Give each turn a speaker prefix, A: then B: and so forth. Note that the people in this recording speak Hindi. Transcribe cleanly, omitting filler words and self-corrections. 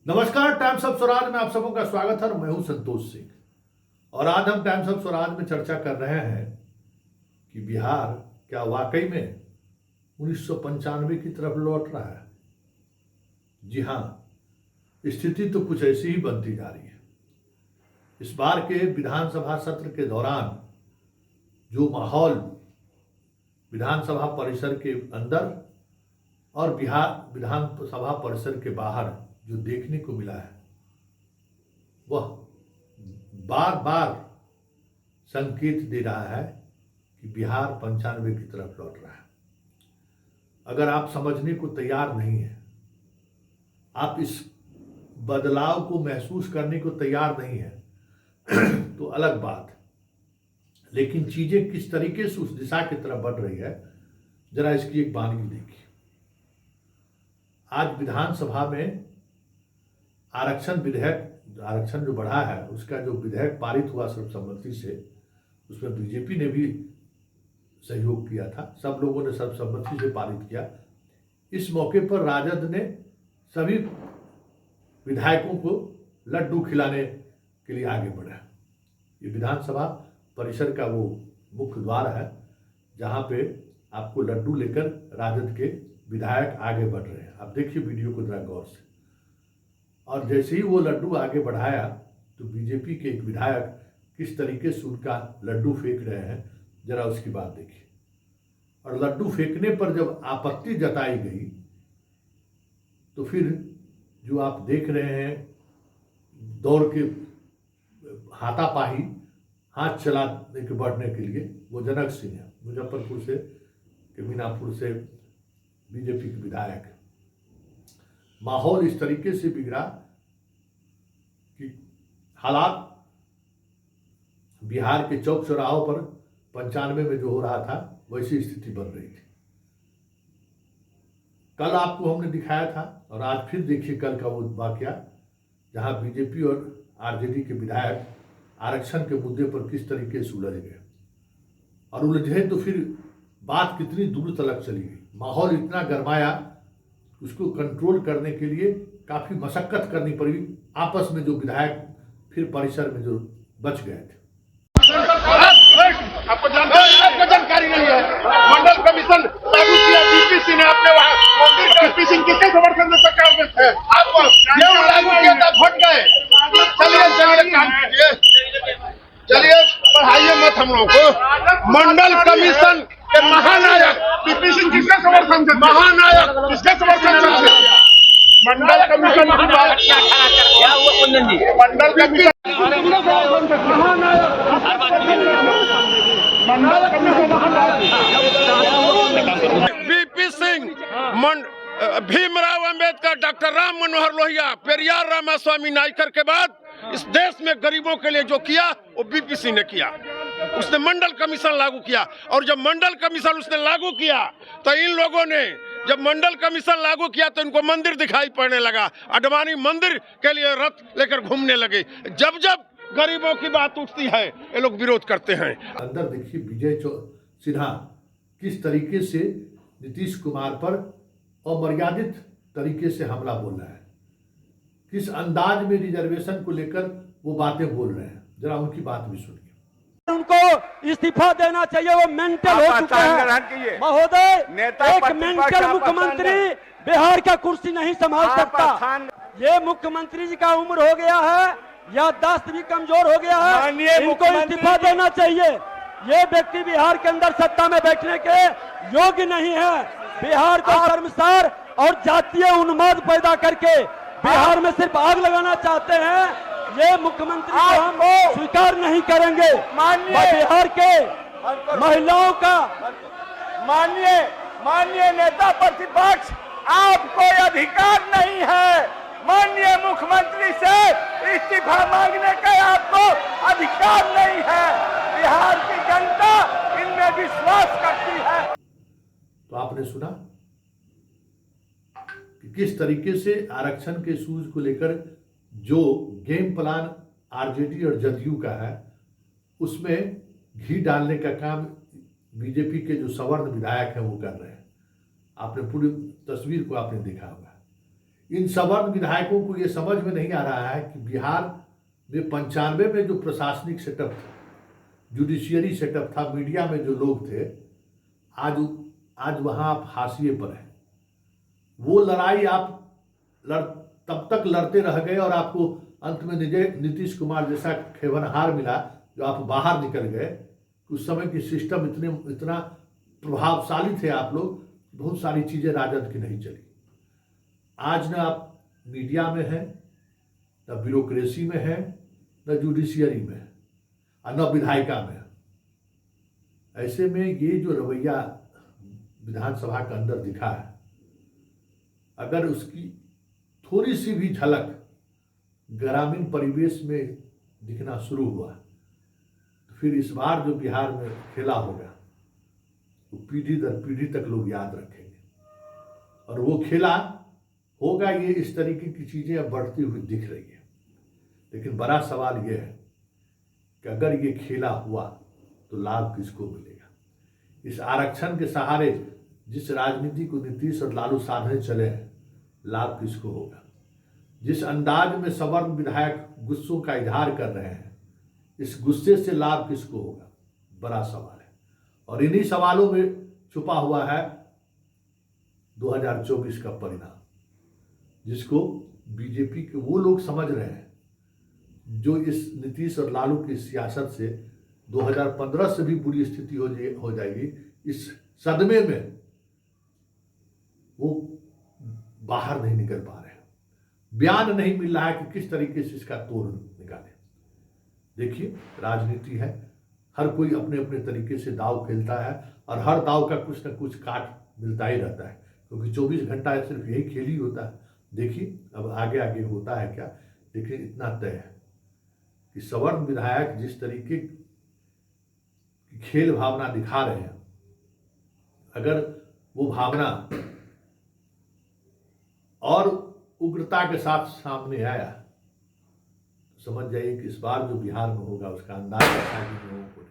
A: नमस्कार, टाइम्स ऑफ स्वराज में आप सबों का स्वागत है। मैं हूं संतोष सिंह और आज हम टाइम्स ऑफ स्वराज में चर्चा कर रहे हैं कि बिहार क्या वाकई में 1995 की तरफ लौट रहा है। जी हां, स्थिति तो कुछ ऐसी ही बनती जा रही है। इस बार के विधानसभा सत्र के दौरान जो माहौल विधानसभा परिसर के अंदर और बिहार विधानसभा परिसर के बाहर जो देखने को मिला है, वह बार बार संकेत दे रहा है कि बिहार 95 की तरफ लौट रहा है। अगर आप समझने को तैयार नहीं है, आप इस बदलाव को महसूस करने को तैयार नहीं है तो अलग बात है, लेकिन चीजें किस तरीके से उस दिशा की तरफ बढ़ रही है, जरा इसकी एक बानगी देखिए। आज विधानसभा में आरक्षण जो बढ़ा है, उसका जो विधेयक पारित हुआ सर्वसम्मति से, उसमें बीजेपी ने भी सहयोग किया था। सब लोगों ने सर्वसम्मति से पारित किया। इस मौके पर राजद ने सभी विधायकों को लड्डू खिलाने के लिए आगे बढ़ा। ये विधानसभा परिसर का वो मुख्य द्वार है जहाँ पे आपको लड्डू लेकर राजद के विधायक आगे बढ़ रहे हैं। आप देखिए वीडियो को जरा गौर से। और जैसे ही वो लड्डू आगे बढ़ाया तो बीजेपी के एक विधायक किस तरीके से उनका लड्डू फेंक रहे हैं, जरा उसकी बात देखिए। और लड्डू फेंकने पर जब आपत्ति जताई गई तो फिर जो आप देख रहे हैं दौड़ के हाथापाई हाथ चलाने के बढ़ने के लिए, वो जनक सिंह है, मुजफ्फरपुर से के मीनापुर से बीजेपी के विधायक। माहौल इस तरीके से बिगड़ा कि हालात बिहार के चौक चौराहों पर 95 में जो हो रहा था वैसी स्थिति बन रही थी। कल आपको हमने दिखाया था और आज फिर देखिए कल का वो वाकया जहां बीजेपी और आरजेडी के विधायक आरक्षण के मुद्दे पर किस तरीके से उलझ गए। और उलझे तो फिर बात कितनी दूर तक चली गई। माहौल इतना गरमाया, उसको कंट्रोल करने के लिए काफी मशक्कत करनी पड़ी। आपस में जो विधायक फिर परिसर में जो बच गए थे।
B: आपको जानकारी नहीं है। मंडल कमीशन लागू किया बीपीसी ने अपने वहाँ मंदिर का बीपीसी किसके समर्थन से सरकार में थे? आपको ये लागू किया था, भट गए। चलिए काम कीजिए, चलिए पढ़ाइए मत हम लोगों को। मंडल कमीशन के महानायक बीपीसी किसके समर्थन से? महानायक किसके समर्थन से? मंडल कमीशन की बात क्या हुआ कुंदन जी? मंडल कमीशन बीपी सिंह, भीमराव अंबेडकर, डॉक्टर राम मनोहर लोहिया, पेरियार रामास्वामी नायकर के बाद इस देश में गरीबों के लिए जो किया वो बीपीसी ने किया। उसने मंडल कमीशन लागू किया और जब मंडल कमीशन उसने लागू किया तो इन लोगों ने जब मंडल कमीशन लागू किया तो इनको मंदिर दिखाई पड़ने लगा। अडवाणी मंदिर के लिए रथ लेकर घूमने लगे। जब जब गरीबों की बात उठती है ये लोग विरोध करते हैं।
A: अंदर देखिए विजय सिन्हा किस तरीके से नीतीश कुमार पर अमर्यादित तरीके से हमला बोल रहा है, किस अंदाज में रिजर्वेशन को लेकर वो बातें बोल रहे हैं, जरा उनकी बात भी सुनिए।
C: उनको इस्तीफा देना चाहिए, वो मेंटल हो चुका है महोदय। एक मेंटल मुख्यमंत्री बिहार का कुर्सी नहीं संभाल सकता। ये मुख्यमंत्री जी का उम्र हो गया है, याददाश्त भी कमजोर हो गया है, इनको इस्तीफा देना चाहिए। ये व्यक्ति बिहार के अंदर सत्ता में बैठने के योग्य नहीं है। बिहार को शर्मसार और जातीय उन्माद पैदा करके बिहार में सिर्फ आग लगाना चाहते हैं। ये मुख्यमंत्री को हम स्वीकार नहीं करेंगे। बिहार के महिलाओं का
B: माननीय नेता प्रतिपक्ष, आपको अधिकार नहीं है माननीय मुख्यमंत्री से इस्तीफा मांगने का। आपको अधिकार नहीं है। बिहार की जनता इनमें विश्वास करती है।
A: तो आपने सुना कि किस तरीके से आरक्षण के इश्यूज को लेकर जो गेम प्लान आरजेडी और जदयू का है, उसमें घी डालने का काम बीजेपी के जो सवर्ण विधायक हैं वो कर रहे हैं। आपने पूरी तस्वीर को आपने देखा होगा। इन सवर्ण विधायकों को ये समझ में नहीं आ रहा है कि बिहार में 95 में जो प्रशासनिक सेटअप था, जुडिशियरी सेटअप था, मीडिया में जो लोग थे, आज वहाँ आप हाशिए पर हैं। वो लड़ाई आप तब तक लड़ते रह गए और आपको अंत में नीतीश कुमार जैसा खेवनहार मिला जो आप बाहर निकल गए। उस समय की सिस्टम इतना प्रभावशाली थे आप लोग, बहुत सारी चीज़ें राजद की नहीं चली। आज न आप मीडिया में हैं, न ब्यूरोक्रेसी में हैं, न जुडिशियरी में है, और न विधायिका में है। ऐसे में ये जो रवैया विधानसभा के अंदर दिखा है, अगर उसकी थोड़ी सी भी झलक ग्रामीण परिवेश में दिखना शुरू हुआ तो फिर इस बार जो बिहार में खेला होगा वो पीढ़ी दर पीढ़ी तक लोग याद रखेंगे। और वो खेला होगा, ये इस तरीके की चीज़ें अब बढ़ती हुई दिख रही है। लेकिन बड़ा सवाल ये है कि अगर ये खेला हुआ तो लाभ किसको मिलेगा? इस आरक्षण के सहारे जिस राजनीति को नीतीश और लालू साधने चले हैं, लाभ किसको होगा? जिस अंदाज में सवर्ण विधायक गुस्सों का इजहार कर रहे हैं, इस गुस्से से लाभ किसको होगा? बड़ा सवाल है। और इन्हीं सवालों में छुपा हुआ है 2024 का परिणाम, जिसको बीजेपी के वो लोग समझ रहे हैं जो इस नीतीश और लालू की सियासत से 2015 से भी बुरी स्थिति हो जाएगी। इस सदमे में वो बाहर नहीं निकल पा रहे हैं, बयान नहीं मिल रहा है कि किस तरीके से इसका तोड़ निकाले। देखिए, राजनीति है, हर कोई अपने अपने तरीके से दाव खेलता है और हर दाव का कुछ न कुछ काट मिलता ही रहता है, क्योंकि 24 घंटा सिर्फ यही खेल ही होता है। देखिए अब आगे आगे होता है क्या, लेकिन इतना तय है कि सवर्ण विधायक जिस तरीके की खेल भावना दिखा रहे हैं, अगर वो भावना और उग्रता के साथ सामने आया तो समझ जाइए कि इस बार जो बिहार में होगा उसका अंदाजा था कि लोगों को